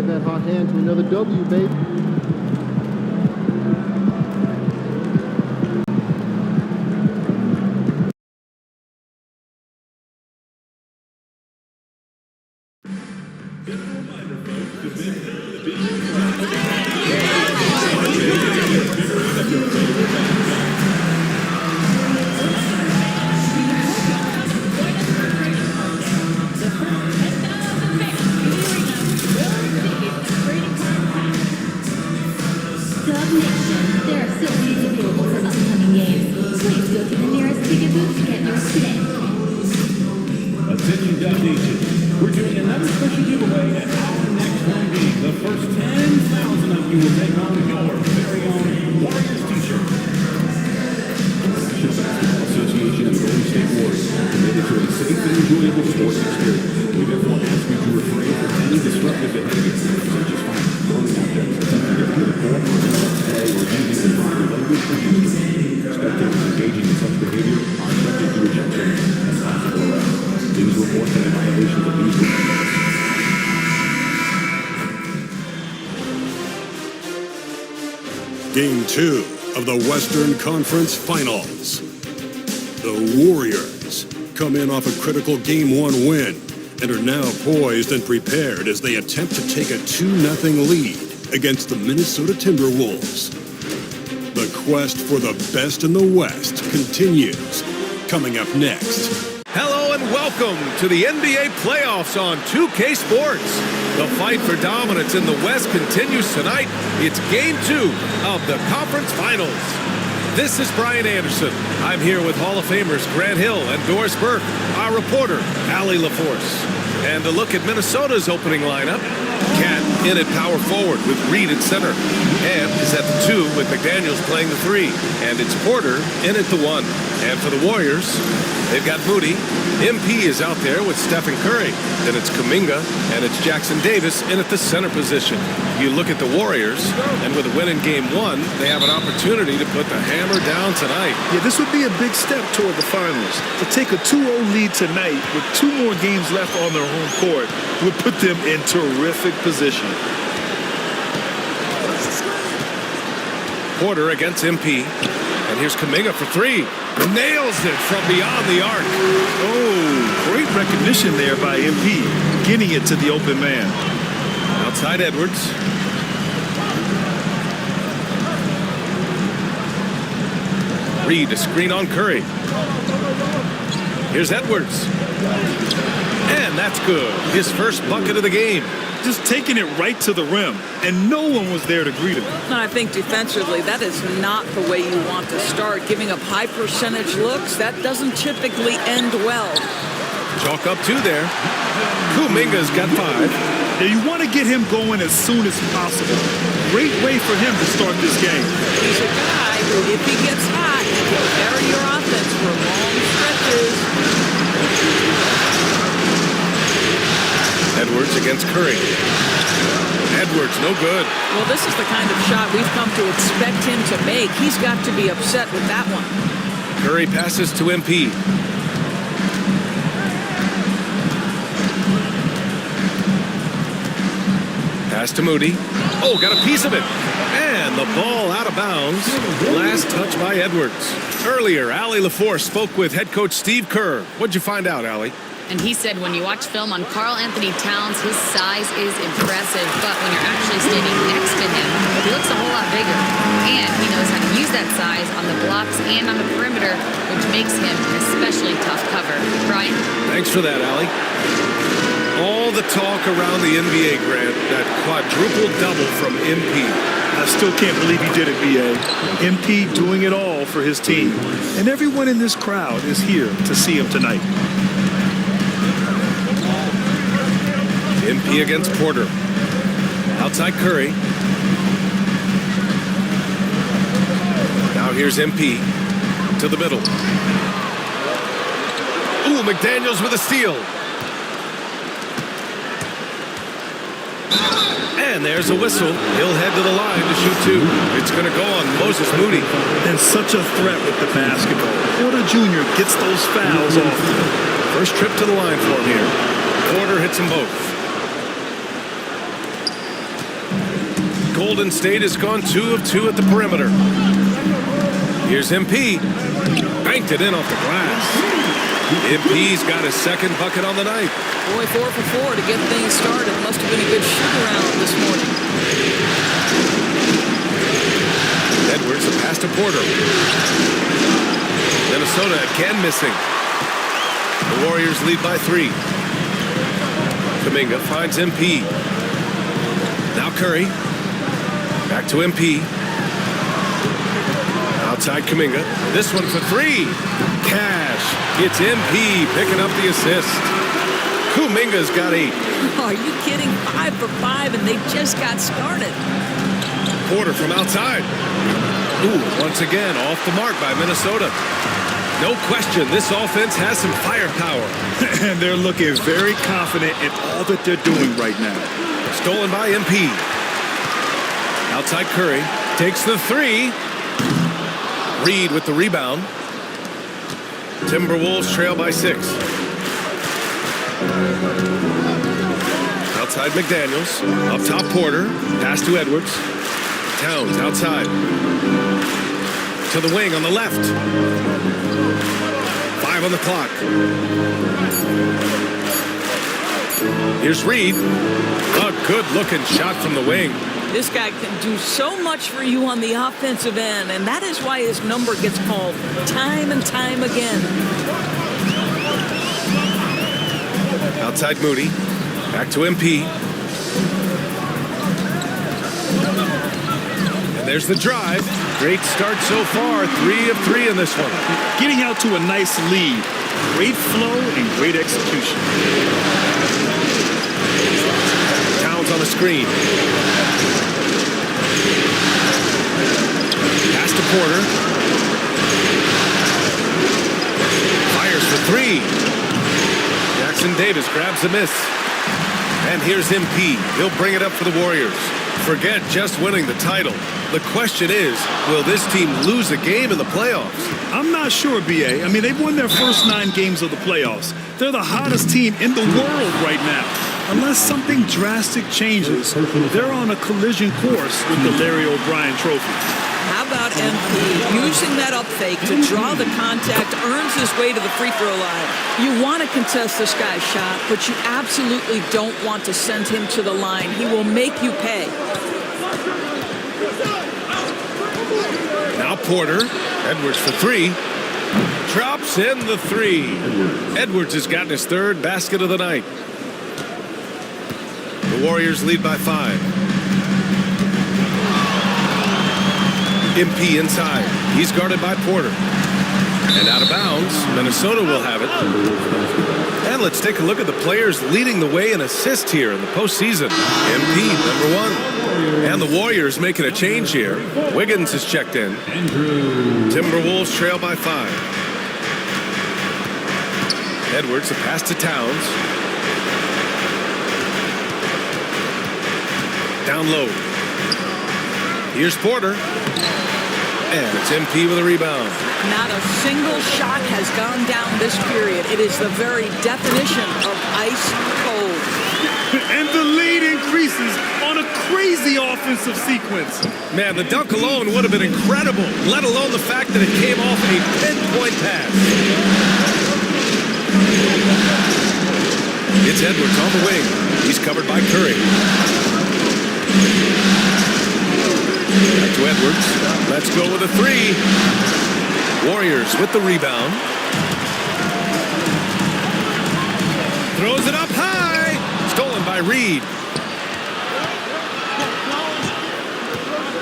add that hot hand to another W, baby. Attention Dub Nation, we're doing another special giveaway at our next home game. The first 10,000 of you will take home your very own Warriors t-shirt. National Basketball Association and Golden State Warriors are committed to a safe and enjoyable sports experience. We therefore ask you to refrain from any disruptive behavior, such as throwing objects, attempting to play or play or using improper language or gestures. Spectators engaging in such behavior are subject to rejection and possible arrest. Please report any violations of these rules. Game 2 of the Western Conference Finals. The Warriors come in off a critical Game 1 win and are now poised and prepared as they attempt to take a 2-0 lead against the Minnesota Timberwolves. The quest for the best in the West continues. Coming up next. Hello and welcome to the NBA playoffs on 2K Sports. The fight for dominance in the West continues tonight. It's Game 2 of the Conference Finals. This is Brian Anderson. I'm here with Hall of Famers Grant Hill and Doris Burke, our reporter, Allie LaForce. And a look at Minnesota's opening lineup. Cat in at power forward with Reed at center. And is at the 2 with McDaniels playing the 3. And it's Porter in at the 1. And for the Warriors, they've got Moody. MP is out there with Stephen Curry. Then it's Kuminga and it's Jackson Davis in at the center position. You look at the Warriors, and with a win in Game 1, they have an opportunity to put the hammer down tonight. Yeah, this would be a big step toward the finals. To take a 2-0 lead tonight with 2 more games left on their home court would put them in terrific position. Porter against MP. And here's Kuminga for 3. Nails it from beyond the arc. Oh, great recognition there by MP, getting it to the open man. Outside Edwards. Reed a screen on Curry. Here's Edwards. And that's good. His first bucket of the game. Just taking it right to the rim, and no one was there to greet him. And I think defensively, that is not the way you want to start. Giving up high percentage looks, that doesn't typically end well. Chalk up 2 there. Kuminga's got 5. Yeah, you want to get him going as soon as possible. Great way for him to start this game. He's a guy who, if he gets hot, he'll carry your offense for long stretches. Edwards against Curry. Edwards, no good. Well, this is the kind of shot we've come to expect him to make. He's got to be upset with that one. Curry passes to MP. Pass to Moody. Oh, got a piece of it. And the ball out of bounds. Last touch by Edwards. Earlier, Allie LaForce spoke with head coach Steve Kerr. What'd you find out, Allie? And he said when you watch film on Karl Anthony Towns, his size is impressive, but when you're actually standing next to him, he looks a whole lot bigger. And he knows how to use that size on the blocks and on the perimeter, which makes him an especially tough cover. Brian? Thanks for that, Allie. All the talk around the NBA, Grant, that quadruple double from MP. I still can't believe he did it, B.A. MP doing it all for his team. And everyone in this crowd is here to see him tonight. MP against Porter. Outside Curry. Now here's MP to the middle. Ooh, McDaniels with a steal. And there's a whistle. He'll head to the line to shoot 2. It's going to go on Moses Moody. And such a threat with the basketball. Porter Jr. gets those fouls off. First trip to the line for him here. Porter hits them both. Golden State has gone 2 of 2 at the perimeter. Here's MP. Banked it in off the glass. MP's got his second bucket on the night. Boy, 4 for 4 to get things started. Must have been a good shoot-around this morning. Edwards, a pass to Porter. Minnesota again missing. The Warriors lead by 3. Kuminga finds MP. Now Curry. Back to MP. Outside Kuminga. This one for 3. Cash. It's MP picking up the assist. Kuminga's got 8. Are you kidding? 5 for 5, and they just got started. Porter from outside. Ooh, once again off the mark by Minnesota. No question, this offense has some firepower. And they're looking very confident in all that they're doing right now. Stolen by MP. Outside Curry. Takes the 3. Reed with the rebound. Timberwolves trail by 6. Outside McDaniels. Up top Porter. Pass to Edwards. Towns outside. To the wing on the left. 5 on the clock. Here's Reed. A good-looking shot from the wing. This guy can do so much for you on the offensive end, and that is why his number gets called time and time again. Outside Moody. Back to MP. And there's the drive. Great start so far. 3 of 3 in this one. Getting out to a nice lead. Great flow and great execution. Towns on the screen. Pass to Porter. Fires for 3. Jackson Davis grabs the miss. And here's MP. He'll bring it up for the Warriors. Forget just winning the title. The question is, will this team lose a game in the playoffs? I'm not sure, B.A. I mean, they've won their first 9 games of the playoffs. They're the hottest team in the world right now. Unless something drastic changes, they're on a collision course with the Larry O'Brien trophy. How about MP using that up fake to draw the contact, earns his way to the free throw line. You want to contest this guy's shot, but you absolutely don't want to send him to the line. He will make you pay. Now Porter. Edwards for 3. Drops in the 3. Edwards has gotten his 3rd basket of the night. The Warriors lead by 5. MP inside. He's guarded by Porter. And out of bounds, Minnesota will have it. And let's take a look at the players leading the way in assists here in the postseason. MP, number 1. And the Warriors making a change here. Wiggins is checked in. Timberwolves trail by 5. Edwards, a pass to Towns. Down low. Here's Porter. And it's MP with a rebound. Not a single shot has gone down this period. It is the very definition of ice cold. And the lead increases on a crazy offensive sequence. Man, the dunk alone would have been incredible, let alone the fact that it came off a pinpoint pass. It's Edwards on the wing. He's covered by Curry. Back to Edwards. Let's go with a 3. Warriors with the rebound. Throws it up high. Stolen by Reed.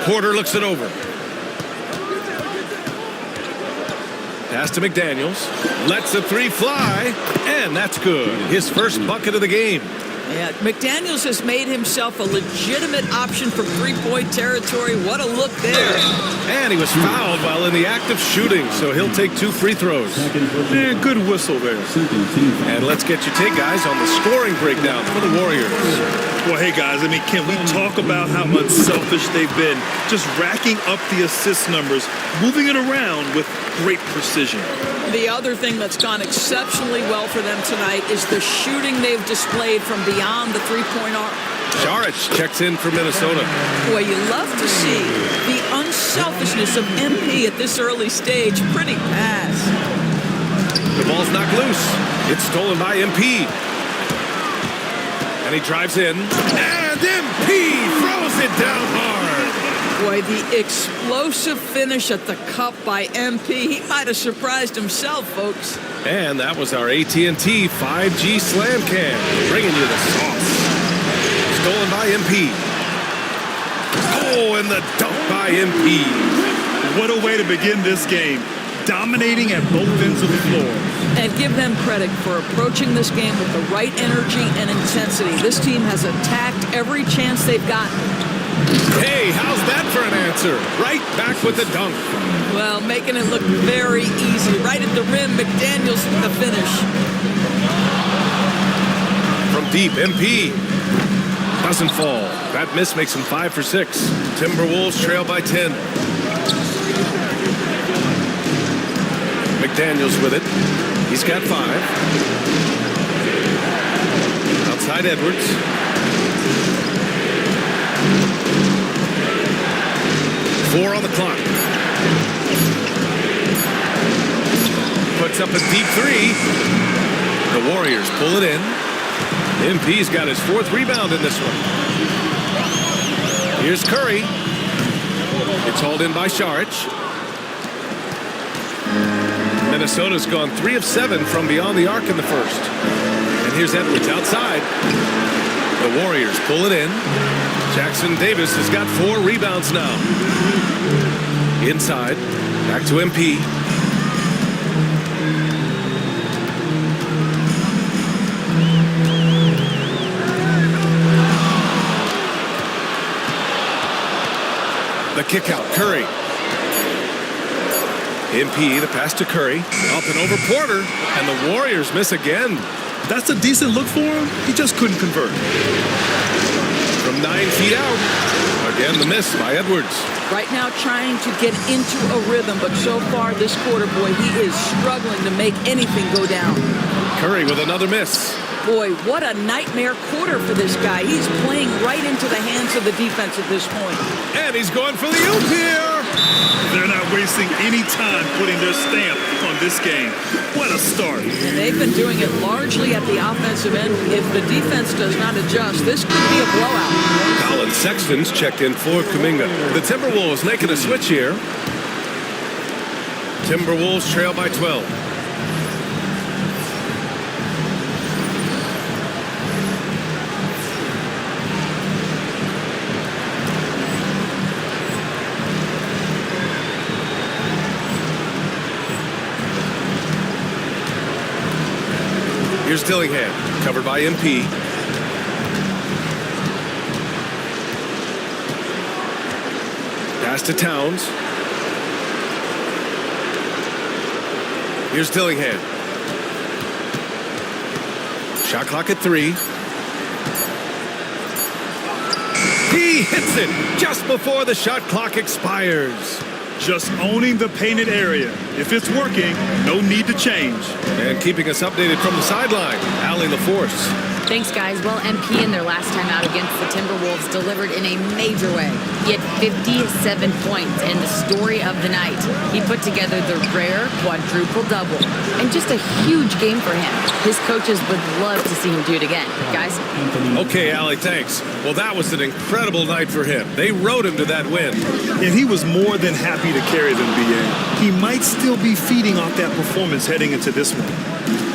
Porter looks it over. Pass to McDaniels. Lets the 3 fly. And that's good. His first bucket of the game. Yeah, McDaniels has made himself a legitimate option from three-point territory. What a look there. And he was fouled while in the act of shooting, so he'll take 2 free throws. Man, good whistle there. And let's get your take, guys, on the scoring breakdown for the Warriors. Well, hey, guys, I mean, can we talk about how unselfish they've been? Just racking up the assist numbers, moving it around with great precision. The other thing that's gone exceptionally well for them tonight is the shooting they've displayed from beyond the three-point arc. Šarić checks in for Minnesota. Boy, you love to see the unselfishness of MP at this early stage. Pretty pass. The ball's knocked loose. It's stolen by MP. And he drives in. And MP throws it down hard. Boy, the explosive finish at the cup by MP. He might have surprised himself, folks. And that was our AT&T 5G Slam Cam, bringing you the sauce. Stolen by MP. Oh, and the dunk by MP. What a way to begin this game. Dominating at both ends of the floor. And give them credit for approaching this game with the right energy and intensity. This team has attacked every chance they've gotten. Hey, how's that for an answer? Right back with the dunk. Well, making it look very easy. Right at the rim, McDaniels with the finish. From deep, MP doesn't fall. That miss makes him 5 for 6. Timberwolves trail by 10. McDaniels with it. He's got 5. Outside Edwards. Four on the clock. Puts up a deep 3. The Warriors pull it in. MP's got his 4th rebound in this one. Here's Curry. It's hauled in by Šarić. Minnesota's gone 3 of 7 from beyond the arc in the first. And here's Edwards outside. The Warriors pull it in. Jackson Davis has got 4 rebounds now. Inside. Back to MP. The kick out, Curry. MP, the pass to Curry. Up and over Porter, and the Warriors miss again. That's a decent look for him. He just couldn't convert. From 9 feet out. Again, the miss by Edwards. Right now trying to get into a rhythm, but so far this quarter, boy, he is struggling to make anything go down. Curry with another miss. Boy, what a nightmare quarter for this guy. He's playing right into the hands of the defense at this point. And he's going for the oop here. They're not wasting any time putting their stamp on this game. What a start. And they've been doing it largely at the offensive end. If the defense does not adjust, this could be a blowout. Colin Sexton's checked in for Kuminga. The Timberwolves making a switch here. Timberwolves trail by 12. Here's Dillingham, covered by MP. Pass to Towns. Here's Dillingham. Shot clock at 3. He hits it just before the shot clock expires. Just owning the painted area. If it's working, no need to change. And keeping us updated from the sideline, Allie LaForce. Thanks, guys. Well, MP in their last time out against the Timberwolves delivered in a major way. He had 57 points and the story of the night. He put together the rare quadruple double and just a huge game for him. His coaches would love to see him do it again. Guys? Okay, Allie, thanks. Well, that was an incredible night for him. They rode him to that win. And he was more than happy to carry them, BA. He might still be feeding off that performance heading into this one.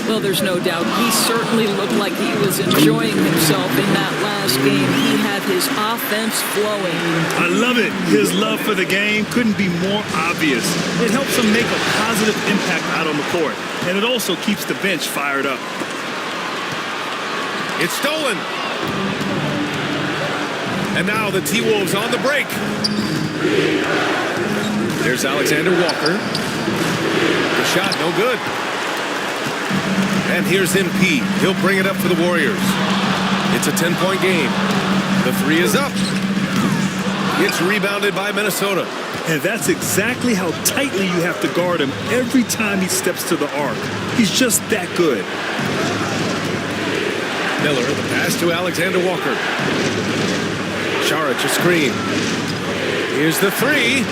Well, there's no doubt. He certainly looked like he was enjoying himself in that last game. He had his offense flowing. I love it. His love for the game couldn't be more obvious. It helps him make a positive impact out on the court. And it also keeps the bench fired up. It's stolen. And now the T-Wolves on the break. There's Alexander Walker. The shot, no good. And here's MP. He'll bring it up for the Warriors. It's a 10-point game. The 3 is up. It's rebounded by Minnesota. And that's exactly how tightly you have to guard him every time he steps to the arc. He's just that good. Miller, the pass to Alexander Walker. Saric, a screen. Here's the three.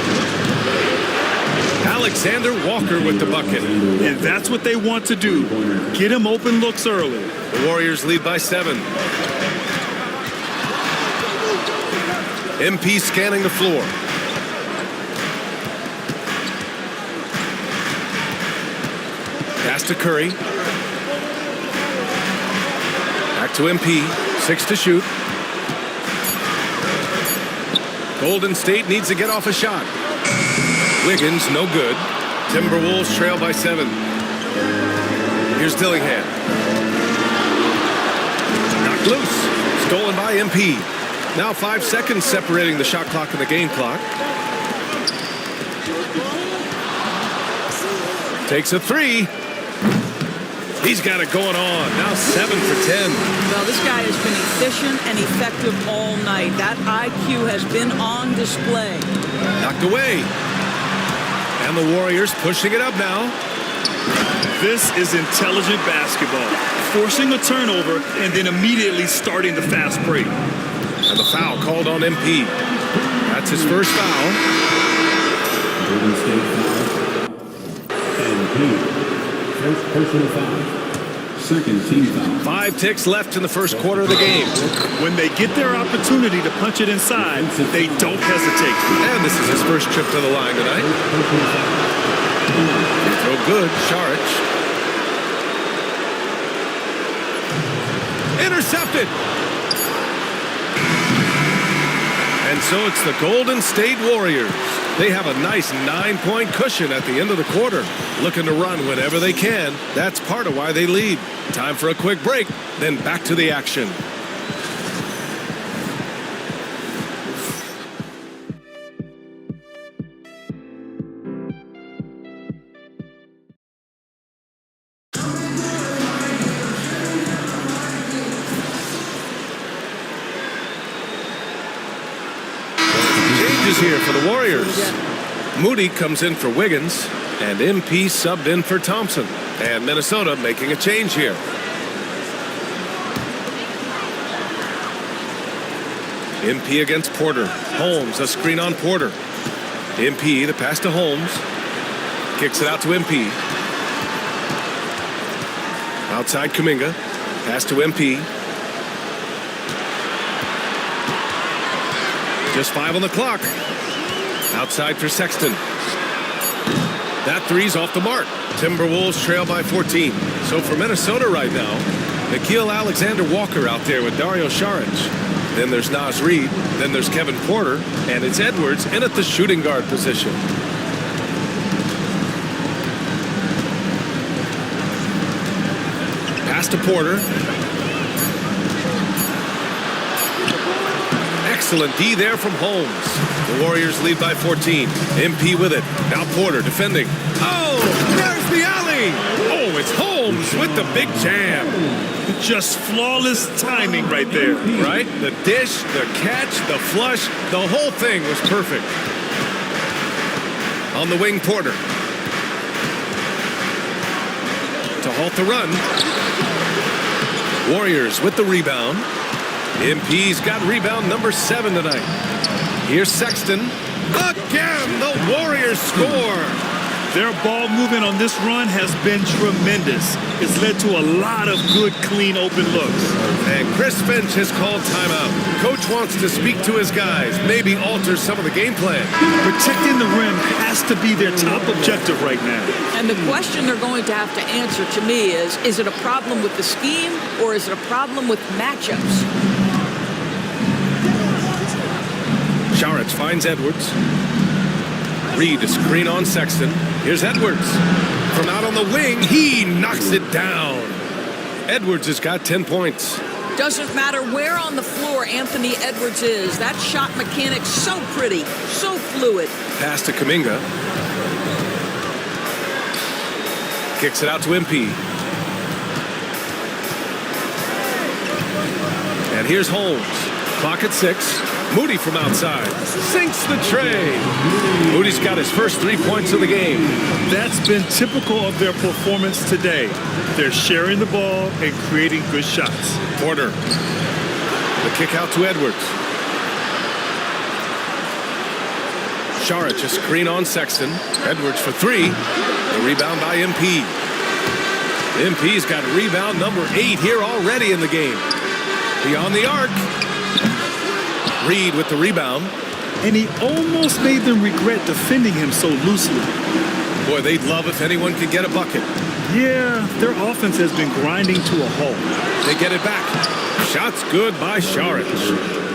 Alexander Walker with the bucket. And that's what they want to do. Get him open looks early. The Warriors lead by 7. MP scanning the floor. Pass to Curry. Back to MP. 6 to shoot. Golden State needs to get off a shot. Wiggins, no good. Timberwolves trail by 7. Here's Dillingham. Knocked loose. Stolen by MP. Now 5 seconds separating the shot clock and the game clock. Takes a 3. He's got it going on. Now 7 for 10. Well, this guy has been efficient and effective all night. That IQ has been on display. Knocked away. And the Warriors pushing it up now. This is intelligent basketball. Forcing a turnover and then immediately starting the fast break. And the foul called on MP. That's his first foul. Golden State foul. MP. First personal foul. Second team foul. 5 ticks left in the first quarter of the game. When they get their opportunity to punch it inside, they don't hesitate. And this is his first trip to the line tonight. Throw good, Saric. Intercepted. And so it's the Golden State Warriors. They have a nice 9-point cushion at the end of the quarter. Looking to run whenever they can. That's part of why they lead. Time for a quick break, then back to the action. Here for the Warriors. Moody comes in for Wiggins, and MP subbed in for Thompson. And Minnesota making a change here. MP against Porter. Holmes, a screen on Porter. MP, the pass to Holmes. Kicks it out to MP. Outside Kuminga. Pass to MP. Just 5 on the clock. Outside for Sexton. That three's off the mark. Timberwolves trail by 14. So for Minnesota right now, Nickeil Alexander-Walker out there with Dario Saric. Then there's Naz Reid. Then there's Kevin Porter. And it's Edwards in at the shooting guard position. Pass to Porter. Excellent D there from Holmes. The Warriors lead by 14. MP with it. Now Porter defending. Oh, there's the alley. Oh, it's Holmes with the big jam. Just flawless timing right there. Right? The dish, the catch, the flush, the whole thing was perfect. On the wing, Porter. To halt the run. Warriors with the rebound. MP's got rebound number 7 tonight. Here's Sexton. Again, the Warriors score. Their ball movement on this run has been tremendous. It's led to a lot of good, clean, open looks. And Chris Finch has called timeout. Coach wants to speak to his guys, maybe alter some of the game plan. Protecting the rim has to be their top objective right now. And the question they're going to have to answer to me is it a problem with the scheme or is it a problem with matchups? Saric finds Edwards. Reid a screen on Sexton. Here's Edwards. From out on the wing, he knocks it down. Edwards has got 10 points. Doesn't matter where on the floor Anthony Edwards is. That shot mechanic's so pretty, so fluid. Pass to Kuminga. Kicks it out to MP. And here's Holmes. Clock at 6. Moody from outside. Sinks the tray. Moody's got his first 3 points of the game. That's been typical of their performance today. They're sharing the ball and creating good shots. Porter. The kick out to Edwards. Saric, a screen on Sexton. Edwards for three. The rebound by MP. MP's got rebound number 8 here already in the game. Beyond the arc. Reed with the rebound. And he almost made them regret defending him so loosely. Boy, they'd love if anyone could get a bucket. Yeah, their offense has been grinding to a halt. They get it back. Shots good by Saric.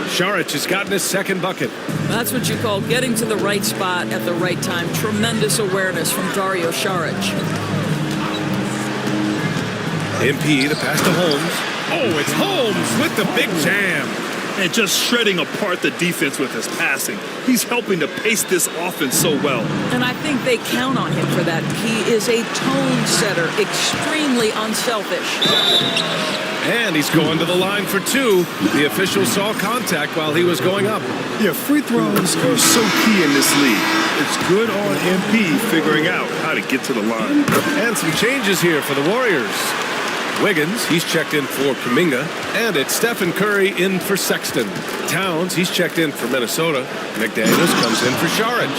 Saric has gotten his second bucket. That's what you call getting to the right spot at the right time. Tremendous awareness from Dario Saric. MP, the pass to Holmes. Oh, it's Holmes with the big jam. And just shredding apart the defense with his passing. He's helping to pace this offense so well. And I think they count on him for that. He is a tone setter, extremely unselfish. And he's going to the line for 2. The official saw contact while he was going up. Yeah, free throws are so key in this league. It's good on MP figuring out how to get to the line. And some changes here for the Warriors. Wiggins, he's checked in for Kuminga. And it's Stephen Curry in for Sexton. Towns, he's checked in for Minnesota. McDaniels comes in for Saric.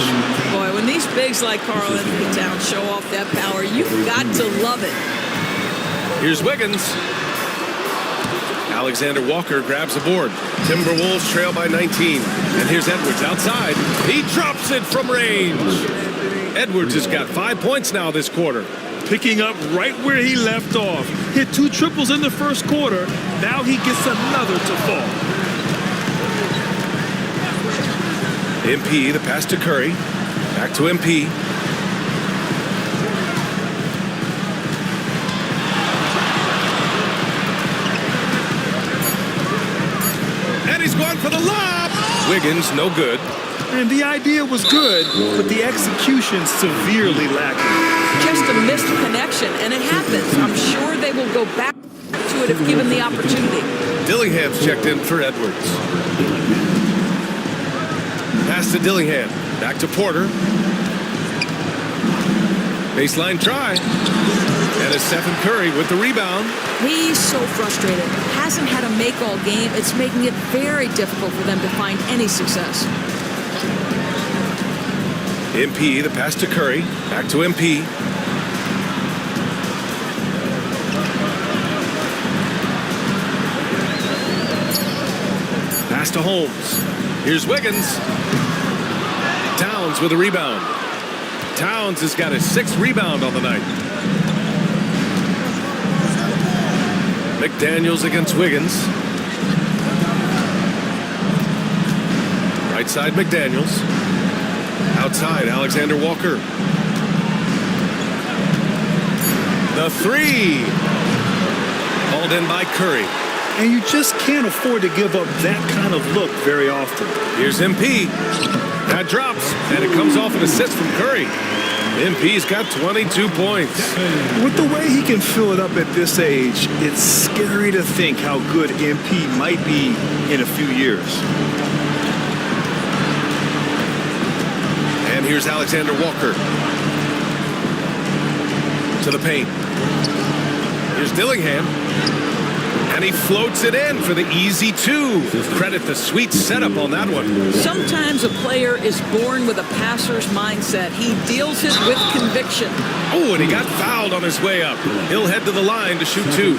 Boy, when these bigs like Karl Anthony Towns show off that power, you've got to love it. Here's Wiggins. Alexander Walker grabs the board. Timberwolves trail by 19. And here's Edwards outside. He drops it from range. Edwards has got 5 points now this quarter. Picking up right where he left off. Hit 2 triples in the first quarter. Now he gets another to fall. MP, the pass to Curry. Back to MP. And he's going for the lob. Wiggins, no good. And the idea was good, but the execution severely lacking. Just a missed connection, and it happens. I'm sure they will go back to it if given the opportunity. Dillingham's checked in for Edwards. Pass to Dillingham. Back to Porter. Baseline try. And it's Stephen Curry with the rebound. He's so frustrated. Hasn't had a make all game. It's making it very difficult for them to find any success. MP, the pass to Curry. Back to MP. Pass to Holmes. Here's Wiggins. Towns with a rebound. Towns has got his 6th rebound on the night. McDaniels against Wiggins. Right side McDaniels. Outside, Alexander Walker. The 3. Called in by Curry. And you just can't afford to give up that kind of look very often. Here's MP. That drops, and it comes off an assist from Curry. MP's got 22 points. With the way he can fill it up at this age, it's scary to think how good MP might be in a few years. And here's Alexander Walker. To the paint. Here's Dillingham. And he floats it in for the easy 2. Credit the sweet setup on that one. Sometimes a player is born with a passer's mindset. He deals it with conviction. Oh, and he got fouled on his way up. He'll head to the line to shoot 2.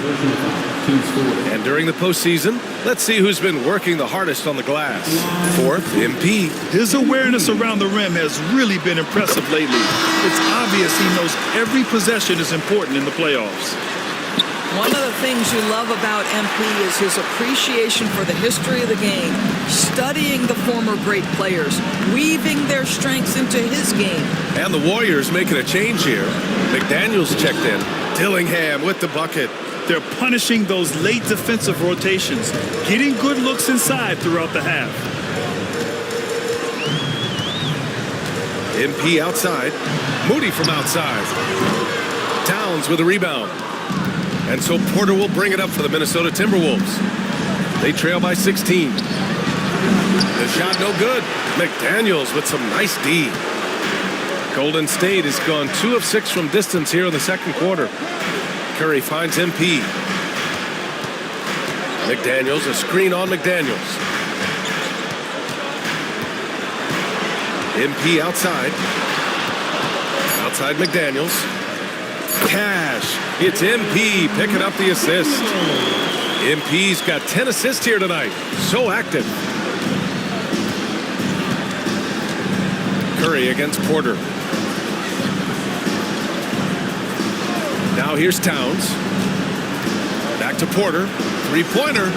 And during the postseason, let's see who's been working the hardest on the glass. 4th, MP. His awareness around the rim has really been impressive lately. It's obvious he knows every possession is important in the playoffs. One of the things you love about MP is his appreciation for the history of the game, studying the former great players, weaving their strengths into his game. And the Warriors making a change here. McDaniels checked in. Dillingham with the bucket. They're punishing those late defensive rotations, getting good looks inside throughout the half. MP outside. Moody from outside. Towns with a rebound. And so Porter will bring it up for the Minnesota Timberwolves. They trail by 16. The shot no good. McDaniels with some nice D. Golden State has gone 2 of 6 from distance here in the second quarter. Curry finds MP. McDaniels, a screen on McDaniels. MP outside. Outside McDaniels. Cash. It's MP picking up the assist. MP's got 10 assists here tonight. So active. Curry against Porter. Now here's Towns. Back to Porter. Three-pointer.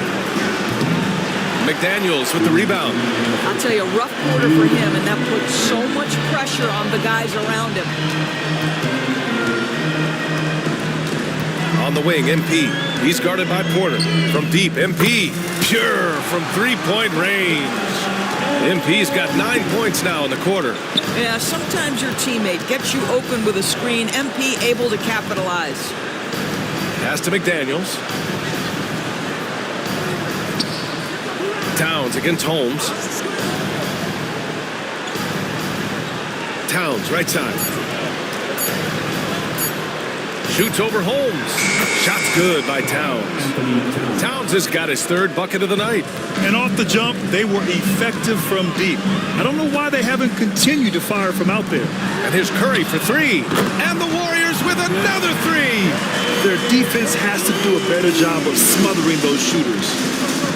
McDaniels with the rebound. I'll tell you, a rough quarter for him, and that puts so much pressure on the guys around him. On the wing, MP. He's guarded by Porter. From deep, MP. Pure from three-point range. MP's got 9 points now in the quarter. Yeah, sometimes your teammate gets you open with a screen. MP able to capitalize. Pass to McDaniels. Towns against Holmes. Towns, right side. Shoots over Holmes. Shot's good by Towns. Towns has got his third bucket of the night. And off the jump, they were effective from deep. I don't know why they haven't continued to fire from out there. And here's Curry for three. And the Warriors with another three. Their defense has to do a better job of smothering those shooters.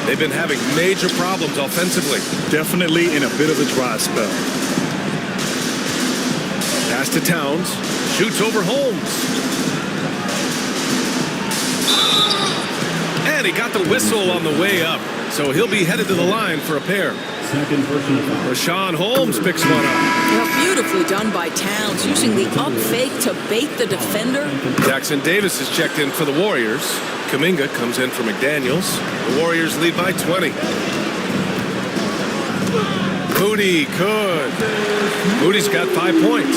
They've been having major problems offensively. Definitely in a bit of a dry spell. Pass to Towns. Shoots over Holmes. And he got the whistle on the way up. So he'll be headed to the line for a pair. Second personal foul. Rashawn Holmes picks one up. Well, beautifully done by Towns, using the up fake to bait the defender. Jackson Davis is checked in for the Warriors. Kuminga comes in for McDaniels. The Warriors lead by 20. Moody, good. Moody's got 5 points.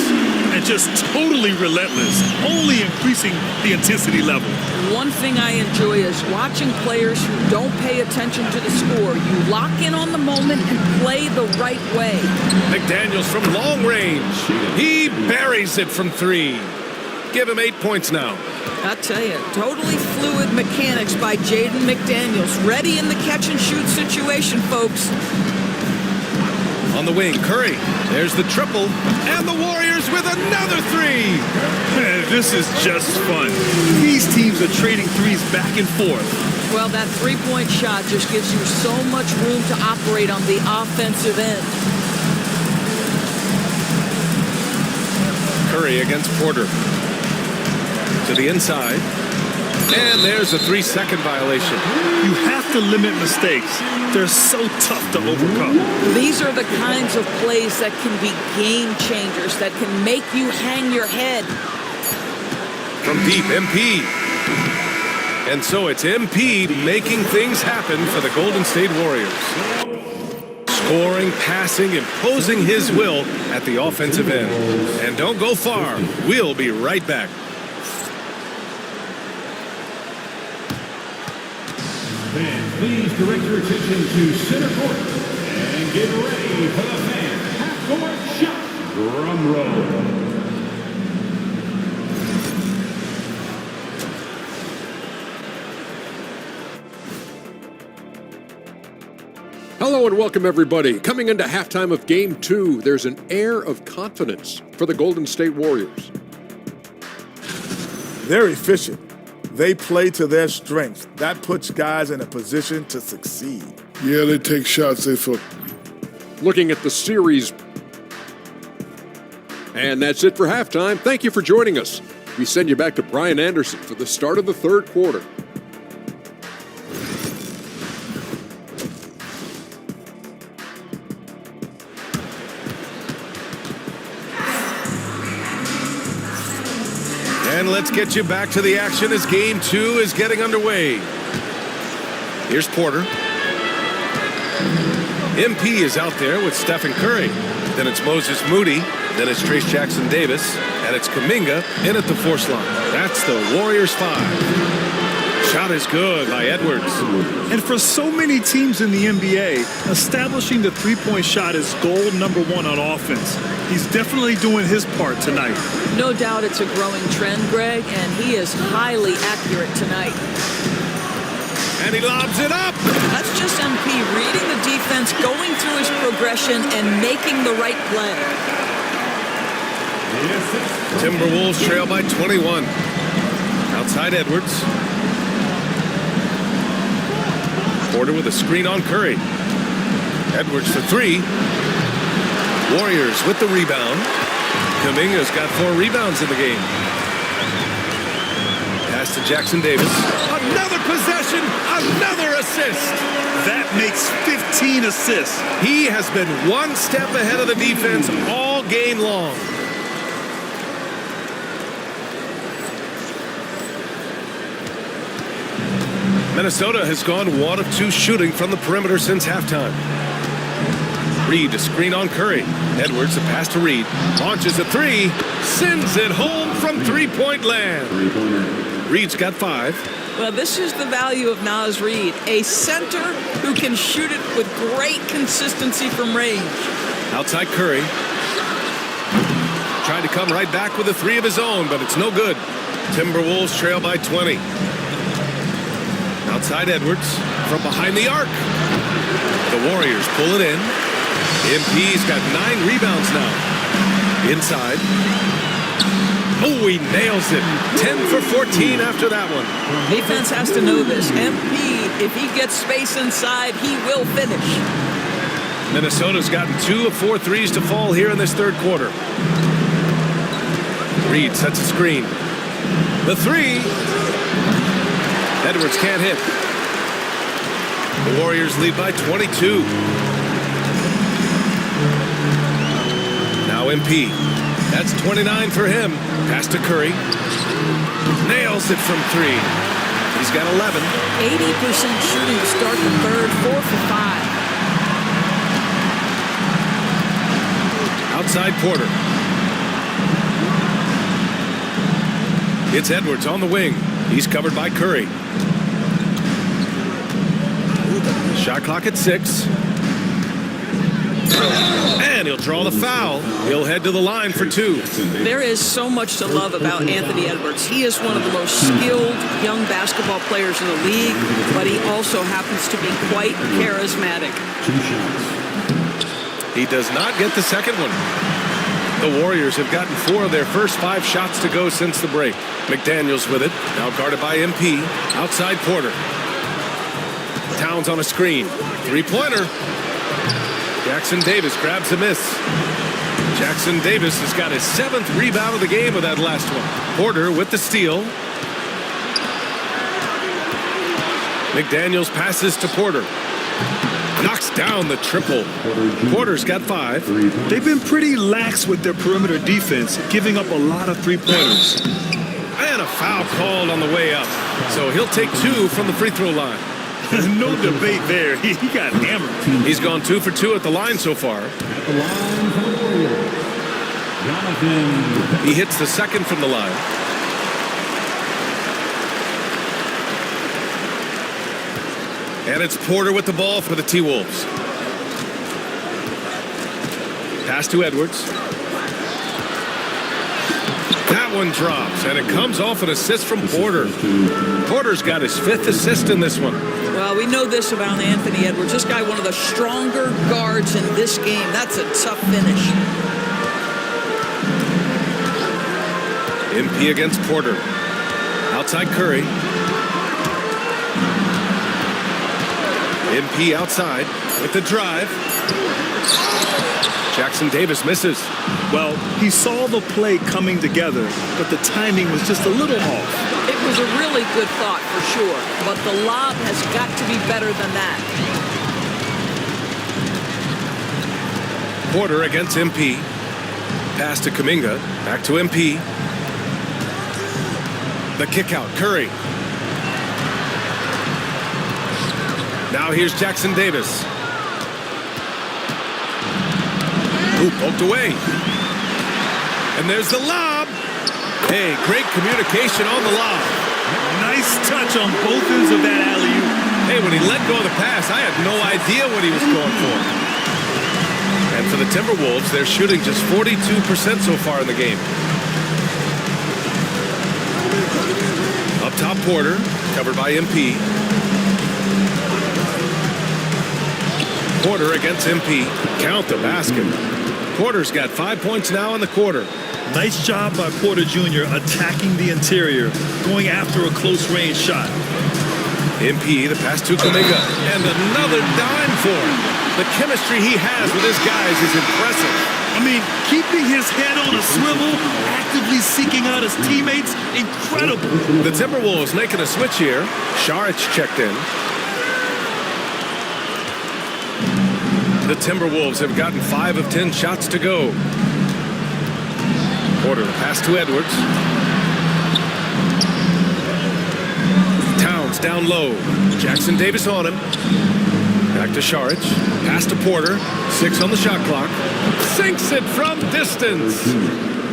And just totally relentless, only increasing the intensity level. One thing I enjoy is watching players who don't pay attention to the score. You lock in on the moment and play the right way. McDaniels from long range. He buries it from three. Give him 8 points now. I tell you, totally fluid mechanics by Jaden McDaniels. Ready in the catch-and-shoot situation, folks. On the wing, Curry. There's the triple. And the Warriors with another three. Man, this is just fun. These teams are trading threes back and forth. Well, that three-point shot just gives you so much room to operate on the offensive end. Curry against Porter. To the inside. And there's a 3-second violation. You have to limit mistakes. They're so tough to overcome. These are the kinds of plays that can be game changers, that can make you hang your head. From deep, MP. And so it's MP making things happen for the Golden State Warriors. Scoring, passing, imposing his will at the offensive end. And don't go far. We'll be right back. Fans, please direct your attention to center court and get ready for the fan half-court shot. Drum roll. Hello and welcome, everybody. Coming into halftime of Game 2, there's an air of confidence for the Golden State Warriors. They're efficient. They play to their strengths. That puts guys in a position to succeed. Yeah, they take shots they feel. Looking at the series. And that's it for halftime. Thank you for joining us. We send you back to Brian Anderson for the start of the third quarter. And let's get you back to the action as Game 2 is getting underway. Here's Porter. MP is out there with Stephen Curry. Then it's Moses Moody. Then it's Trace Jackson Davis. And it's Kuminga in at the force line. That's the Warriors 5. Shot is good by Edwards. And for so many teams in the NBA, establishing the three-point shot is goal number one on offense. He's definitely doing his part tonight. No doubt it's a growing trend, Greg, and he is highly accurate tonight. And he lobs it up. That's just MP reading the defense, going through his progression, and making the right play. Timberwolves trail by 21. Outside Edwards. Porter with a screen on Curry. Edwards for three. Warriors with the rebound. Kuminga's got 4 rebounds in the game. Pass to Jackson Davis. Another possession, another assist. That makes 15 assists. He has been one step ahead of the defense all game long. Minnesota has gone 1 of 2 shooting from the perimeter since halftime. Reed to screen on Curry. Edwards a pass to Reed. Launches a 3. Sends it home from three-point land. Reed's got 5. Well, this is the value of Naz Reid, a center who can shoot it with great consistency from range. Outside Curry. Trying to come right back with a 3 of his own, but it's no good. Timberwolves trail by 20. Outside Edwards from behind the arc. The Warriors pull it in. MP's got 9 rebounds now. Inside. Oh, he nails it. 10 for 14 after that one. Defense has to know this. MP, if he gets space inside, he will finish. Minnesota's gotten 2 of 4 threes to fall here in this third quarter. Reed sets a screen. The 3. Edwards can't hit. The Warriors lead by 22. Now MP. That's 29 for him. Pass to Curry. Nails it from 3. He's got 11. 80% shooting to start the third. 4 for 5. Outside Porter. It's Edwards on the wing. He's covered by Curry. Shot clock at 6. And he'll draw the foul. He'll head to the line for 2. There is so much to love about Anthony Edwards. He is one of the most skilled young basketball players in the league, but he also happens to be quite charismatic. He does not get the second one. The Warriors have gotten 4 of their first 5 shots to go since the break. McDaniels with it. Now guarded by MP. Outside Porter. Towns on a screen. 3-pointer. Jackson Davis grabs a miss. Jackson Davis has got his 7th rebound of the game with that last one. Porter with the steal. McDaniels passes to Porter. Knocks down the triple. Porter's got 5. They've been pretty lax with their perimeter defense, giving up a lot of 3-pointers. And a foul called on the way up. So he'll take 2 from the free throw line. No debate there. He got hammered. He's gone 2 for 2 at the line so far. He hits the second from the line. And it's Porter with the ball for the T-Wolves. Pass to Edwards. That one drops, and it comes off an assist from Porter. Porter's got his 5th assist in this one. Well, we know this about Anthony Edwards. This guy, one of the stronger guards in this game. That's a tough finish. MP against Porter. Outside Curry. MP outside with the drive. Jackson Davis misses. Well, he saw the play coming together, but the timing was just a little off. It was a really good thought for sure, but the lob has got to be better than that. Porter against MP. Pass to Kuminga. Back to MP. The kick out. Curry. Now here's Jackson Davis. Ooh, poked away. And there's the lob. Hey, great communication on the lob. Nice touch on both ends of that alley-oop. Hey, when he let go of the pass, I had no idea what he was going for. And for the Timberwolves, they're shooting just 42% so far in the game. Up top, Porter, covered by MP. Porter against MP. Count the basket. Porter's got 5 points now in the quarter. Nice job by Porter Jr. attacking the interior, going after a close-range shot. MP, the pass to Kuminga, and another dime for him. The chemistry he has with his guys is impressive. I mean, keeping his head on a swivel, actively seeking out his teammates, incredible. The Timberwolves making a switch here. Saric checked in. The Timberwolves have gotten 5 of 10 shots to go. Porter, pass to Edwards. Towns down low. Jackson Davis on him. Back to Saric. Pass to Porter. 6 on the shot clock. Sinks it from distance.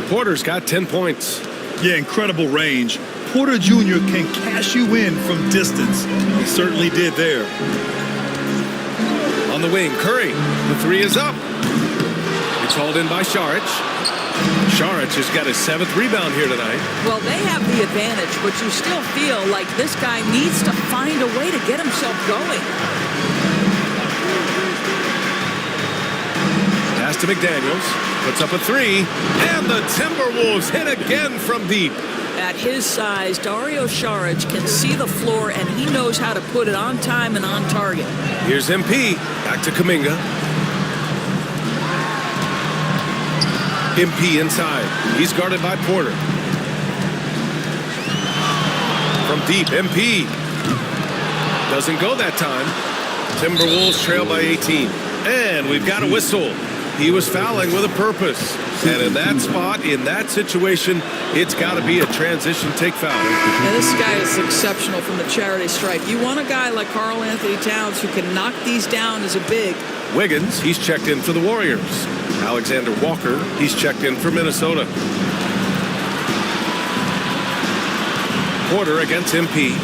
Porter's got 10 points. Yeah, incredible range. Porter Jr. can cash you in from distance. He certainly did there. On the wing, Curry. The 3 is up. It's hauled in by Saric. Saric has got his 7th rebound here tonight. Well, they have the advantage, but you still feel like this guy needs to find a way to get himself going. Pass to McDaniels. Puts up a 3. And the Timberwolves hit again from deep. At his size, Dario Saric can see the floor, and he knows how to put it on time and on target. Here's MP. Back to Kuminga. MP inside. He's guarded by Porter. From deep, MP. Doesn't go that time. Timberwolves trail by 18. And we've got a whistle. He was fouling with a purpose. And in that spot, in that situation, it's got to be a transition take foul. Now, this guy is exceptional from the charity stripe. You want a guy like Karl Anthony Towns who can knock these down as a big. Wiggins, he's checked in for the Warriors. Alexander Walker, he's checked in for Minnesota. Porter against MP.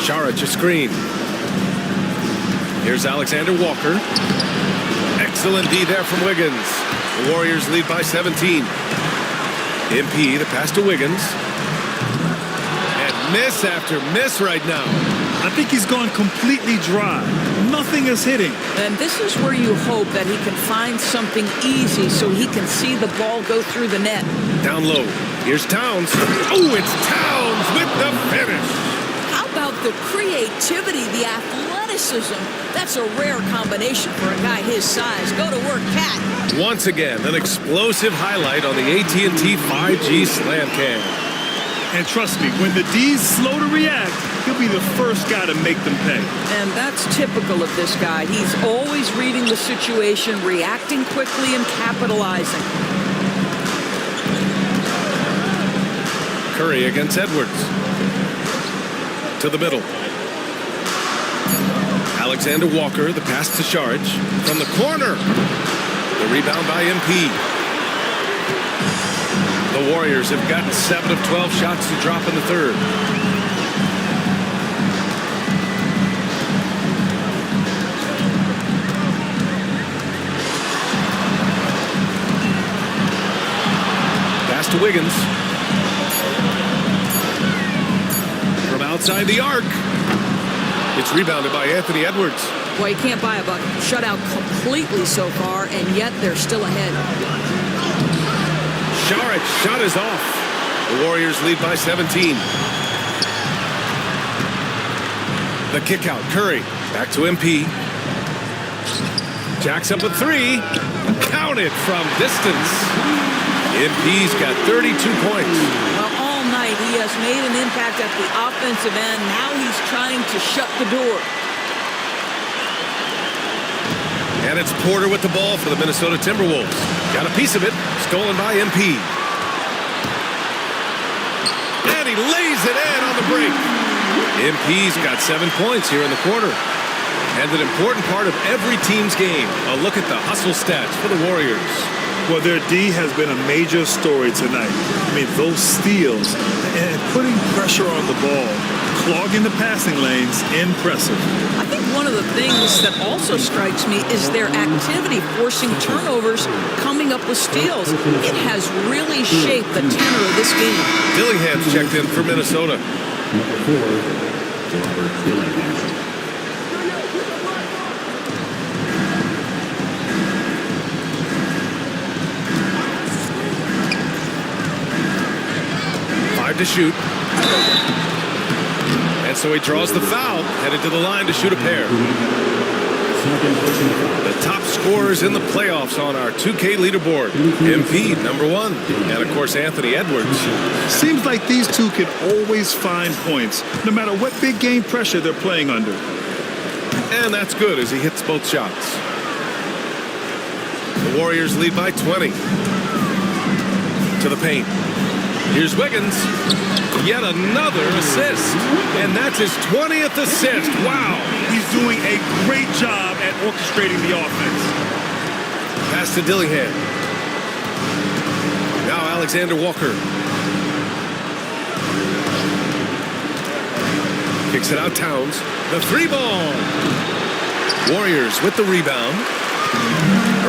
Saric a screen. Here's Alexander Walker. Excellent D there from Wiggins. The Warriors lead by 17. MP, the pass to Wiggins. And miss after miss right now. I think he's gone completely dry. Nothing is hitting. And this is where you hope that he can find something easy so he can see the ball go through the net. Down low. Here's Towns. Oh, it's Towns with the finish. How about the creativity, the athleticism? That's a rare combination for a guy his size. Go to work, Cat. Once again, an explosive highlight on the AT&T 5G Slam Cam. And trust me, when the D's slow to react, he'll be the first guy to make them pay. And that's typical of this guy. He's always reading the situation, reacting quickly, and capitalizing. Curry against Edwards. To the middle. Alexander Walker, the pass to Saric. From the corner. The rebound by MP. The Warriors have gotten 7 of 12 shots to drop in the third. Pass to Wiggins. From outside the arc. It's rebounded by Anthony Edwards. Well, you can't buy a bucket. Shut out completely so far, and yet they're still ahead. Saric shot is off. The Warriors lead by 17. The kick out. Curry. Back to MP. Jacks up a 3. Count it from distance. MP's got 32 points. Well, all night he has made an impact at the offensive end. Now he's trying to shut the door. And it's Porter with the ball for the Minnesota Timberwolves. Got a piece of it. Stolen by MP. And he lays it in on the break. MP's got 7 points here in the quarter. And an important part of every team's game. A look at the hustle stats for the Warriors. Well, their D has been a major story tonight. I mean, those steals and putting pressure on the ball, clogging the passing lanes, impressive. I think one of the things that also strikes me is their activity forcing turnovers, coming up with steals. It has really shaped the tenor of this game. Dillingham's checked in for Minnesota. Hard to shoot. And so he draws the foul, headed to the line to shoot a pair. The top scorers in the playoffs on our 2K leaderboard. MP, number 1. And, of course, Anthony Edwards. Seems like these two can always find points, no matter what big game pressure they're playing under. And that's good as he hits both shots. The Warriors lead by 20. To the paint. Here's Wiggins. Yet another assist. And that's his 20th assist. Wow. He's doing a great job at orchestrating the offense. Pass to Dillingham. Now Alexander Walker. Kicks it out Towns. The 3-ball. Warriors with the rebound.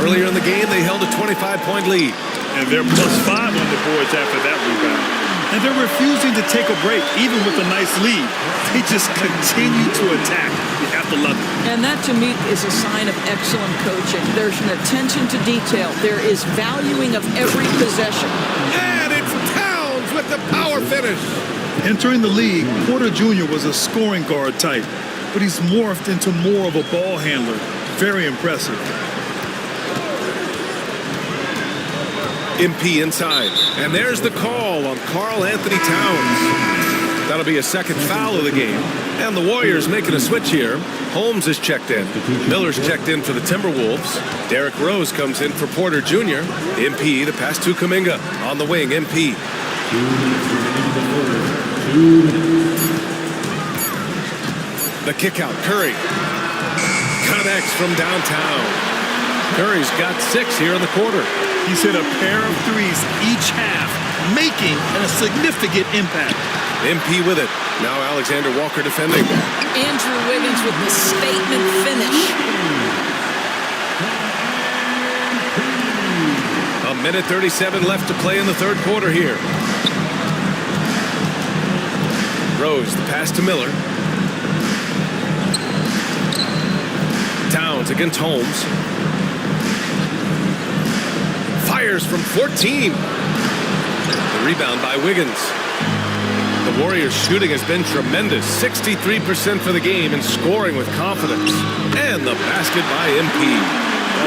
Earlier in the game, they held a 25-point lead. And they're +5 on the boards after that rebound. And they're refusing to take a break, even with a nice lead. They just continue to attack. You have to love it. And that, to me, is a sign of excellent coaching. There's an attention to detail. There is valuing of every possession. And it's Towns with the power finish. Entering the league, Porter Jr. was a scoring guard type, but he's morphed into more of a ball handler. Very impressive. MP inside. And there's the call on Karl Anthony Towns. That'll be a second foul of the game. And the Warriors making a switch here. Holmes is checked in. Miller's checked in for the Timberwolves. Derrick Rose comes in for Porter Jr. MP, the pass to Kuminga. On the wing, MP. The kick out, Curry. Connects from downtown. Curry's got 6 here in the quarter. He's hit a pair of threes each half, making a significant impact. MP with it. Now Alexander Walker defending. Andrew Wiggins with the statement finish. A minute 37 left to play in the third quarter here. Rose, the pass to Miller. Towns against Holmes. Fires from 14. The rebound by Wiggins. The Warriors' shooting has been tremendous. 63% for the game and scoring with confidence. And the basket by MP.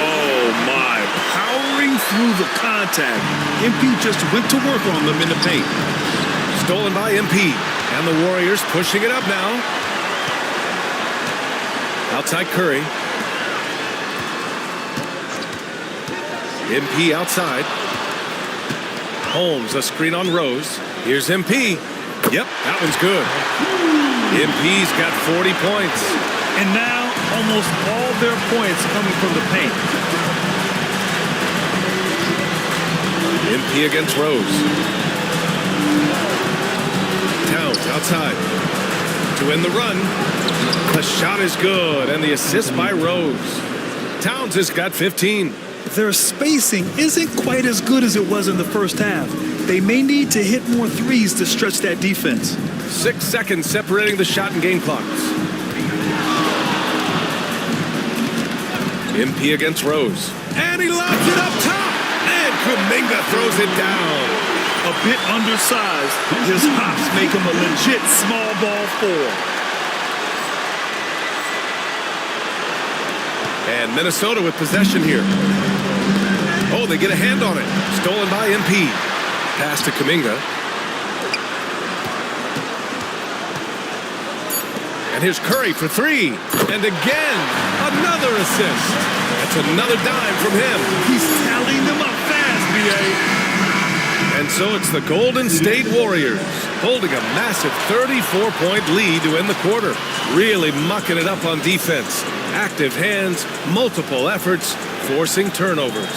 Oh, my. Powering through the contact. MP just went to work on them in the paint. Stolen by MP. And the Warriors pushing it up now. Outside Curry. MP outside. Holmes, a screen on Rose. Here's MP. Yep, that one's good. MP's got 40 points. And now, almost all their points coming from the paint. MP against Rose. Towns outside. To win the run. The shot is good, and the assist by Rose. Towns has got 15. Their spacing isn't quite as good as it was in the first half. They may need to hit more threes to stretch that defense. 6 seconds separating the shot and game clocks. MP against Rose. And he lobs it up top. And Kuminga throws it down. A bit undersized. His hops make him a legit small ball 4. And Minnesota with possession here. Oh, they get a hand on it. Stolen by MP. Pass to Kuminga. And here's Curry for 3. And again, another assist. That's another dime from him. He's tallying them up fast, B.A. And so it's the Golden State Warriors holding a massive 34-point lead to end the quarter. Really mucking it up on defense. Active hands, multiple efforts, forcing turnovers.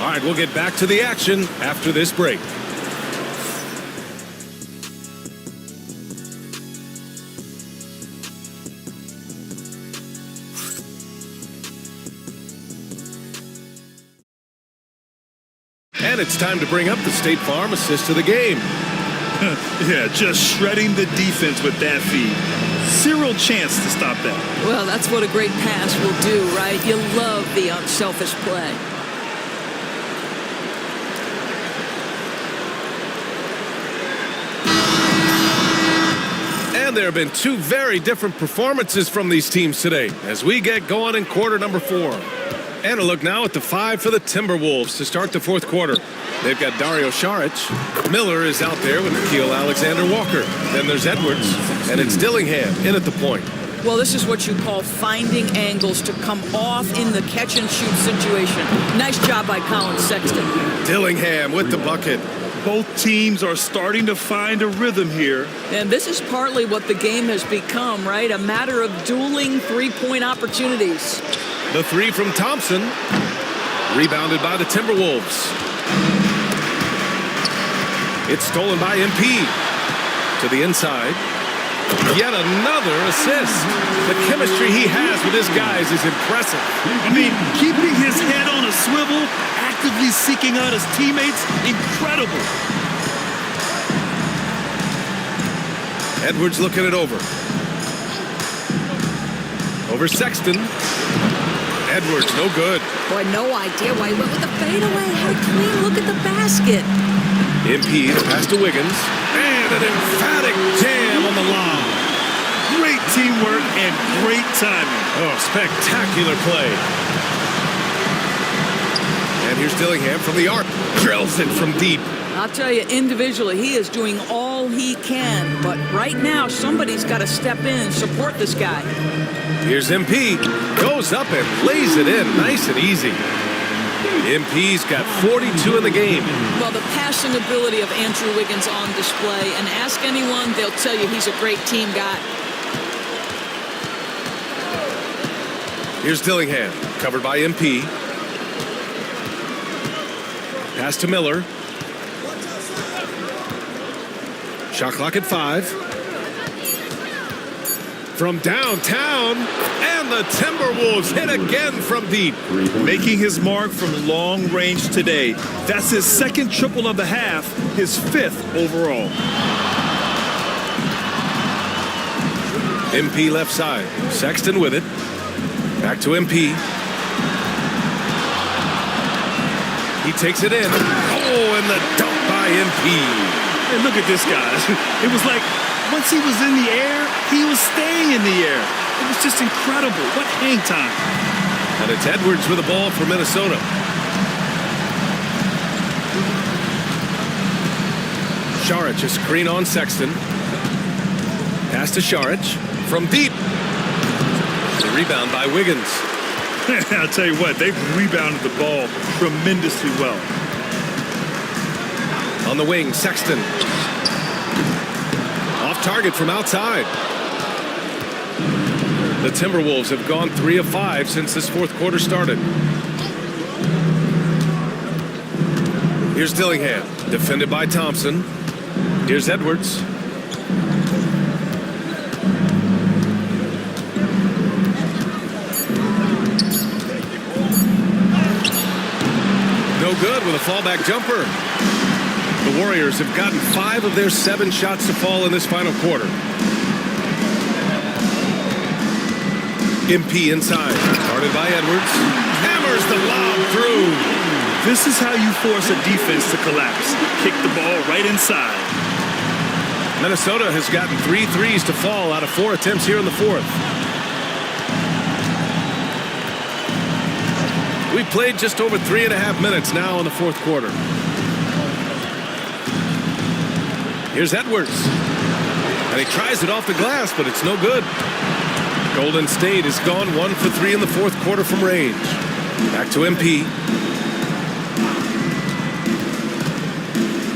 All right, we'll get back to the action after this break. And it's time to bring up the State Farm assist of the game. Yeah, just shredding the defense with that feed. Zero chance to stop that. Well, that's what a great pass will do, right? You love the unselfish play. And there have been two very different performances from these teams today as we get going in quarter number 4. And a look now at the 5 for the Timberwolves to start the fourth quarter. They've got Dario Saric. Miller is out there with Nickeil Alexander-Walker. Then there's Edwards, and it's Dillingham in at the point. Well, this is what you call finding angles to come off in the catch-and-shoot situation. Nice job by Colin Sexton. Dillingham with the bucket. Both teams are starting to find a rhythm here. And this is partly what the game has become, right? A matter of dueling three-point opportunities. The 3 from Thompson. Rebounded by the Timberwolves. It's stolen by MP. To the inside. Yet another assist. The chemistry he has with his guys is impressive. I mean, keeping his head on a swivel, actively seeking out his teammates, incredible. Edwards looking it over. Over Sexton. Edwards, no good. Boy, no idea why he went with the fadeaway. Had a clean look at the basket. MP pass to Wiggins. And an emphatic jam on the lob. Great teamwork and great timing. Oh, spectacular play. And here's Dillingham from the arc. Drills it from deep. I'll tell you, individually, he is doing all he can. But right now, somebody's got to step in and support this guy. Here's MP. Goes up and lays it in. Nice and easy. MP's got 42 in the game. Well, the passing ability of Andrew Wiggins on display. And ask anyone, they'll tell you he's a great team guy. Here's Dillingham, covered by MP. Pass to Miller. Shot clock at 5. From downtown, and the Timberwolves hit again from deep. Making his mark from long range today. That's his second triple of the half, his 5th overall. MP left side. Sexton with it. Back to MP. He takes it in. Oh, and the dunk by MP. Hey, look at this guy. It was like once he was in the air, he was staying in the air. It was just incredible. What hang time. And it's Edwards with the ball for Minnesota. Saric, a screen on Sexton. Pass to Saric from deep. The rebound by Wiggins. I'll tell you what, they've rebounded the ball tremendously well. On the wing, Sexton. Off target from outside. The Timberwolves have gone 3 of 5 since this fourth quarter started. Here's Dillingham, defended by Thompson. Here's Edwards. No good with a fallback jumper. The Warriors have gotten 5 of their 7 shots to fall in this final quarter. MP inside, guarded by Edwards. Hammers the lob through. This is how you force a defense to collapse. Kick the ball right inside. Minnesota has gotten 3 threes to fall out of 4 attempts here in the fourth. We played just over 3.5 minutes now in the fourth quarter. Here's Edwards. And he tries it off the glass, but it's no good. Golden State has gone 1 for 3 in the fourth quarter from range. Back to MP.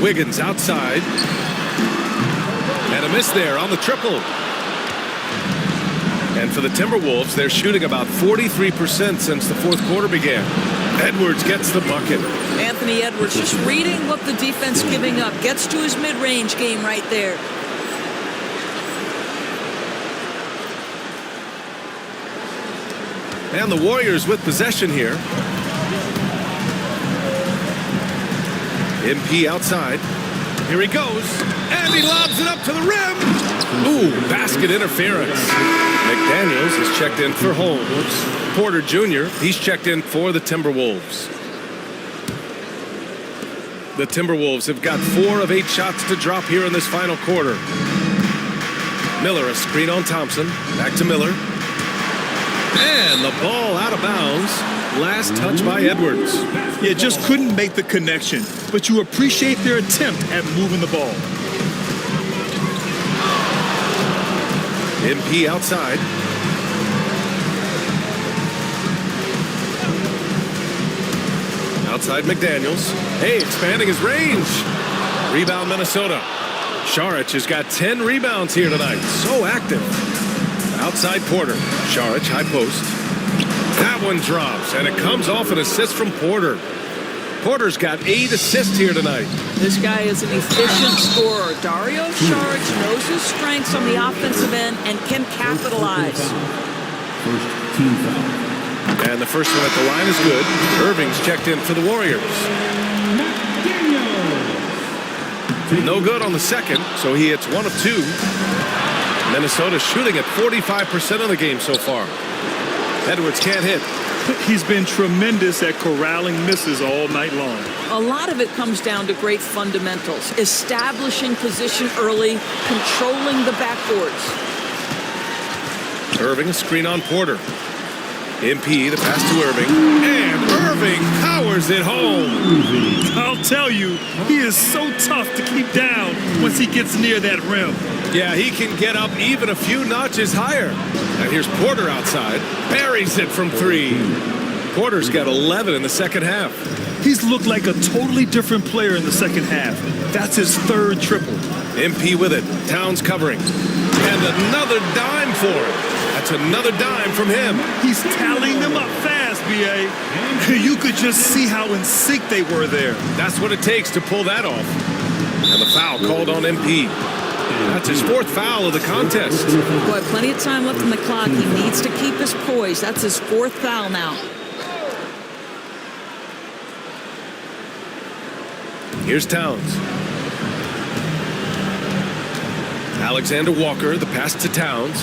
Wiggins outside. And a miss there on the triple. And for the Timberwolves, they're shooting about 43% since the fourth quarter began. Edwards gets the bucket. Anthony Edwards just reading what the defense giving up. Gets to his mid-range game right there. And the Warriors with possession here. MP outside. Here he goes. And he lobs it up to the rim. Ooh, basket interference. McDaniels is checked in for Holmes. Porter Jr., he's checked in for the Timberwolves. The Timberwolves have got 4 of 8 shots to drop here in this final quarter. Miller, a screen on Thompson. Back to Miller. And the ball out of bounds. Last touch by Edwards. Yeah, just couldn't make the connection. But you appreciate their attempt at moving the ball. MP outside. Outside McDaniels. Hey, expanding his range. Rebound Minnesota. Šarić has got 10 rebounds here tonight. So active. Outside Porter. Šarić, high post. That one drops, and it comes off an assist from Porter. Porter's got 8 assists here tonight. This guy is an efficient scorer. Dario Šarić knows his strengths on the offensive end and can capitalize. First team foul. And the first one at the line is good. Irving's checked in for the Warriors. No good on the second, so he hits 1 of 2. Minnesota shooting at 45% of the game so far. Edwards can't hit. He's been tremendous at corralling misses all night long. A lot of it comes down to great fundamentals. Establishing position early, controlling the backboards. Irving, a screen on Porter. MP, the pass to Irving. And Irving powers it home. I'll tell you, he is so tough to keep down once he gets near that rim. Yeah, he can get up even a few notches higher. And here's Porter outside. Buries it from 3. Porter's got 11 in the second half. He's looked like a totally different player in the second half. That's his 3rd triple. MP with it. Towns covering. And another dime for him. That's another dime from him. He's tallying them up fast, B.A. You could just see how in sync they were there. That's what it takes to pull that off. And the foul called on MP. That's his 4th foul of the contest. Boy, plenty of time left on the clock. He needs to keep his poise. That's his 4th foul now. Here's Towns. Alexander Walker, the pass to Towns.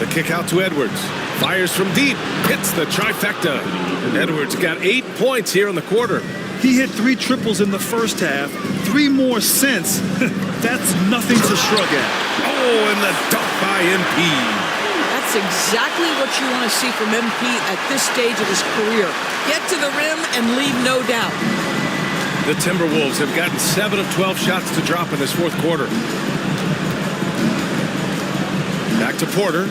The kick out to Edwards. Fires from deep. Hits the trifecta. Edwards got 8 points here in the quarter. He hit 3 triples in the first half. 3 more since. That's nothing to shrug at. Oh, and the dunk by MP. That's exactly what you want to see from MP at this stage of his career. Get to the rim and leave no doubt. The Timberwolves have gotten 7 of 12 shots to drop in this 4th quarter. Back to Porter.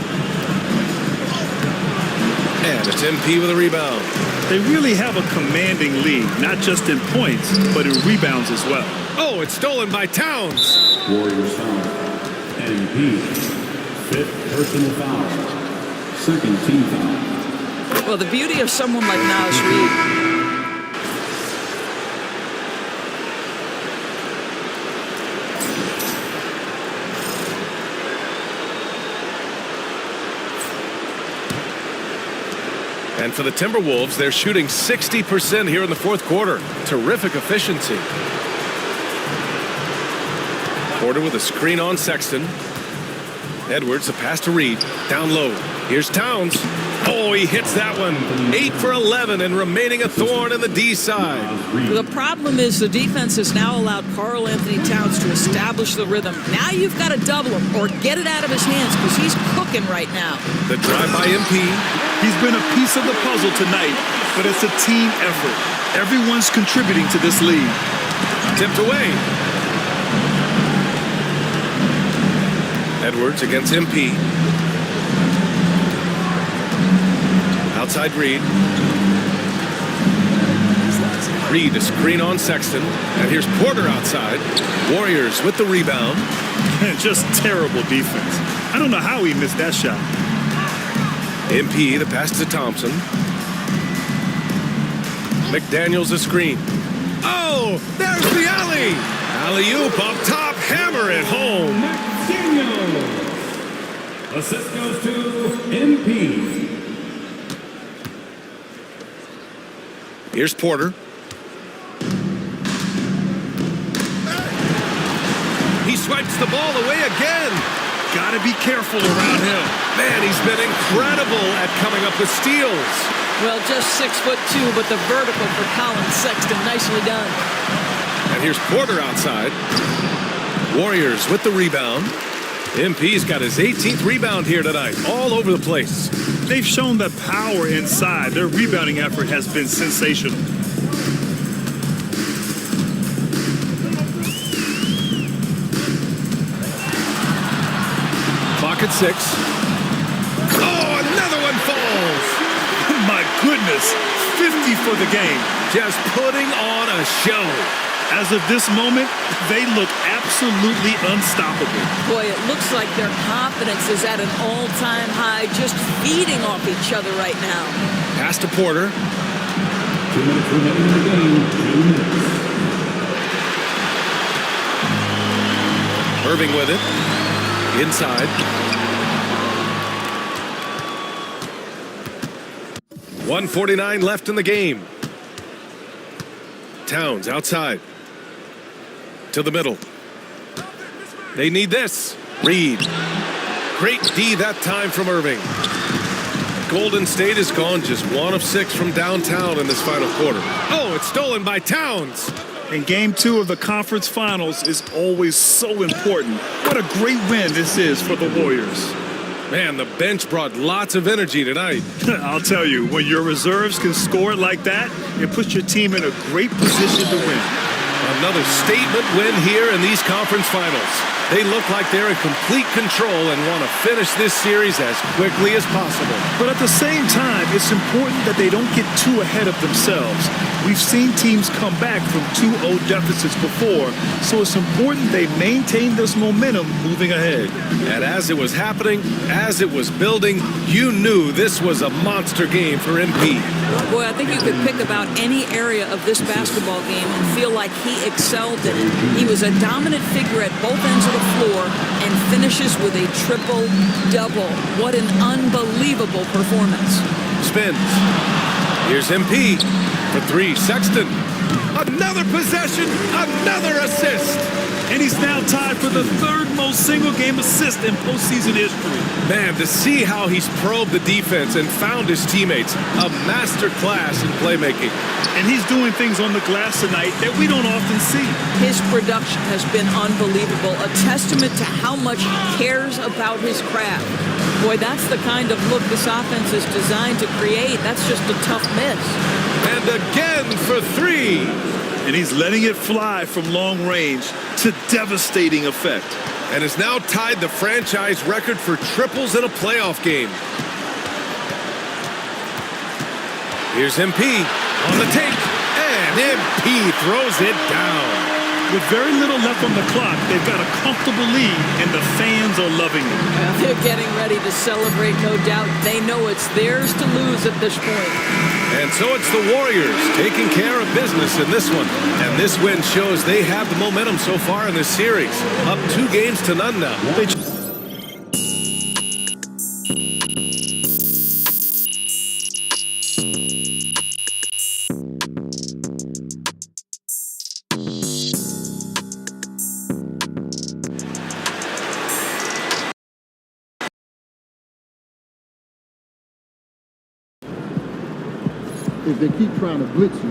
And it's MP with a rebound. They really have a commanding lead, not just in points, but in rebounds as well. Oh, it's stolen by Towns. Warriors foul. MP. 5th personal foul. 2nd team foul. Well, the beauty of someone like Naz Reid. And for the Timberwolves, they're shooting 60% here in the 4th quarter. Terrific efficiency. Porter with a screen on Sexton. Edwards, a pass to Reed. Down low. Here's Towns. Oh, he hits that one. 8 for 11 and remaining a thorn in the D side. The problem is the defense has now allowed Karl Anthony Towns to establish the rhythm. Now you've got to double him or get it out of his hands because he's cooking right now. The drive by MP. He's been a piece of the puzzle tonight, but it's a team effort. Everyone's contributing to this lead. Tipped away. Edwards against MP. Outside Reed. Reed, a screen on Sexton. And here's Porter outside. Warriors with the rebound. Just terrible defense. I don't know how he missed that shot. MP, the pass to Thompson. McDaniels, a screen. Oh, there's the alley. Alley-oop up top, hammer it home. Assist goes to MP. Here's Porter. He swipes the ball away again. Got to be careful around him. Man, he's been incredible at coming up with steals. Well, just 6'2", but the vertical for Colin Sexton, nicely done. And here's Porter outside. Warriors with the rebound. MP's got his 18th rebound here tonight, all over the place. They've shown that power inside. Their rebounding effort has been sensational. Clock at 6. Oh, another one falls. My goodness, 50 for the game. Just putting on a show. As of this moment, they look absolutely unstoppable. Boy, it looks like their confidence is at an all-time high, just feeding off each other right now. Pass to Porter. 2 minutes remaining in the game. 2 minutes. Irving with it. Inside. 1:49 left in the game. Towns outside. To the middle. They need this. Reed. Great D that time from Irving. Golden State has gone just 1 of 6 from downtown in this final quarter. Oh, it's stolen by Towns. And game 2 of the conference finals is always so important. What a great win this is for the Warriors. Man, the bench brought lots of energy tonight. I'll tell you, when your reserves can score it like that, it puts your team in a great position to win. Another statement win here in these conference finals. They look like they're in complete control and want to finish this series as quickly as possible. But at the same time, it's important that they don't get too ahead of themselves. We've seen teams come back from 2-0 deficits before, so it's important they maintain this momentum moving ahead. And as it was happening, as it was building, you knew this was a monster game for MP. Boy, I think you could pick about any area of this basketball game and feel like he excelled in it. He was a dominant figure at both ends of the floor and finishes with a triple-double. What an unbelievable performance. Spins. Here's MP for 3. Sexton. Another possession, another assist. And he's now tied for the 3rd most single-game assist in postseason history. Man, to see how he's probed the defense and found his teammates, a master class in playmaking. And he's doing things on the glass tonight that we don't often see. His production has been unbelievable, a testament to how much he cares about his craft. Boy, that's the kind of look this offense is designed to create. That's just a tough miss. And again for 3. And he's letting it fly from long range to devastating effect. And has now tied the franchise record for triples in a playoff game. Here's MP on the take, and MP throws it down. With very little left on the clock, they've got a comfortable lead, and the fans are loving it. Well, they're getting ready to celebrate, no doubt. They know it's theirs to lose at this point. And so it's the Warriors taking care of business in this one. And this win shows they have the momentum so far in this series. Up 2 games to none now. If they keep trying to blitz you,